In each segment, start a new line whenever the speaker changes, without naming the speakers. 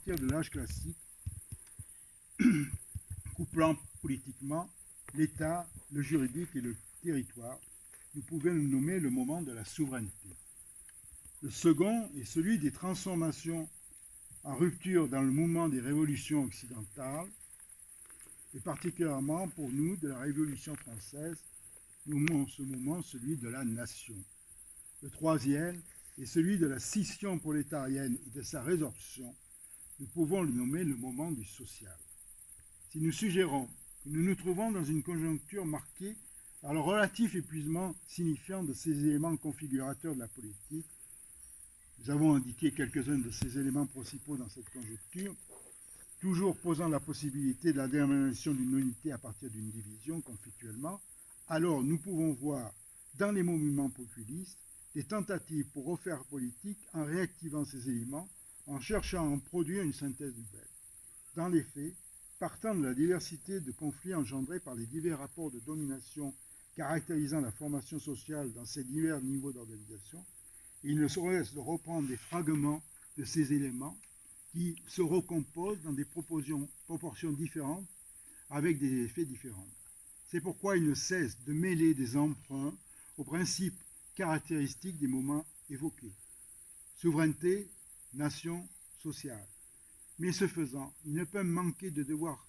partir de l'âge classique, couplant politiquement l'État, le juridique et le territoire, nous pouvons le nommer le moment de la souveraineté. Le second est celui des transformations en rupture dans le mouvement des révolutions occidentales, et particulièrement pour nous de la Révolution française, nous nommons ce moment celui de la nation. Le troisième est celui de la scission prolétarienne et de sa résorption. Nous pouvons le nommer le moment du social. Si nous suggérons que nous nous trouvons dans une conjoncture marquée par le relatif épuisement signifiant de ces éléments configurateurs de la politique, nous avons indiqué quelques-uns de ces éléments principaux dans cette conjoncture, toujours posant la possibilité de la détermination d'une unité à partir d'une division conflictuellement, alors nous pouvons voir dans les mouvements populistes des tentatives pour refaire politique en réactivant ces éléments, en cherchant à en produire une synthèse nouvelle. Dans les faits, partant de la diversité de conflits engendrés par les divers rapports de domination caractérisant la formation sociale dans ces divers niveaux d'organisation, il ne saurait de reprendre des fragments de ces éléments qui se recomposent dans des proportions différentes avec des effets différents. C'est pourquoi il ne cesse de mêler des emprunts aux principes caractéristiques des moments évoqués. Souveraineté, nation, sociale. Mais ce faisant, il ne peut manquer de devoir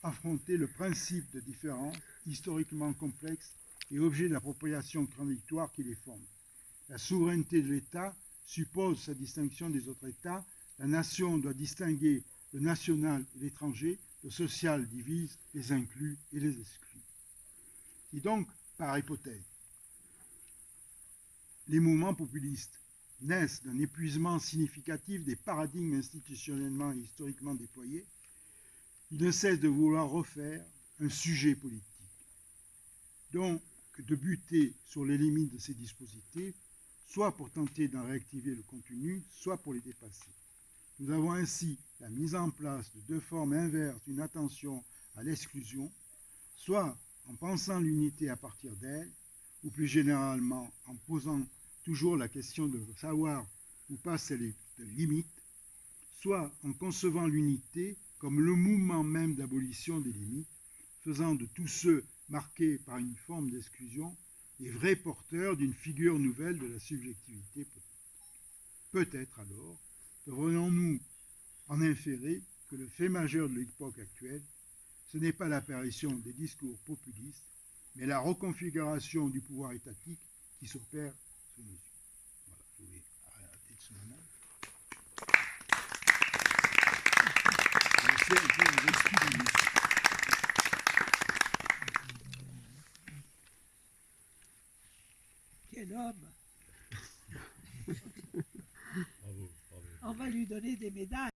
affronter le principe de différence historiquement complexe et objet d'appropriation contradictoire qui les fonde. La souveraineté de l'État suppose sa distinction des autres États. La nation doit distinguer le national et l'étranger. Le social divise les inclus et les exclus. Et donc, par hypothèse, les mouvements populistes naissent d'un épuisement significatif des paradigmes institutionnellement et historiquement déployés. Ils ne cessent de vouloir refaire un sujet politique, donc de buter sur les limites de ces dispositifs, soit pour tenter d'en réactiver le contenu, soit pour les dépasser. Nous avons ainsi la mise en place de deux formes inverses d'une attention à l'exclusion, soit en pensant l'unité à partir d'elle, ou plus généralement en posant toujours la question de savoir où passent les limites, soit en concevant l'unité comme le mouvement même d'abolition des limites, faisant de tous ceux marqués par une forme d'exclusion les vrais porteurs d'une figure nouvelle de la subjectivité politique. Peut-être alors devrions-nous en inférer que le fait majeur de l'époque actuelle, ce n'est pas l'apparition des discours populistes, mais la reconfiguration du pouvoir étatique qui s'opère sous nos yeux. Voilà, je vais arrêter de ce moment. Je vais un peu vous expliquer.
Quel homme!
Bravo, bravo.
On va lui donner des médailles.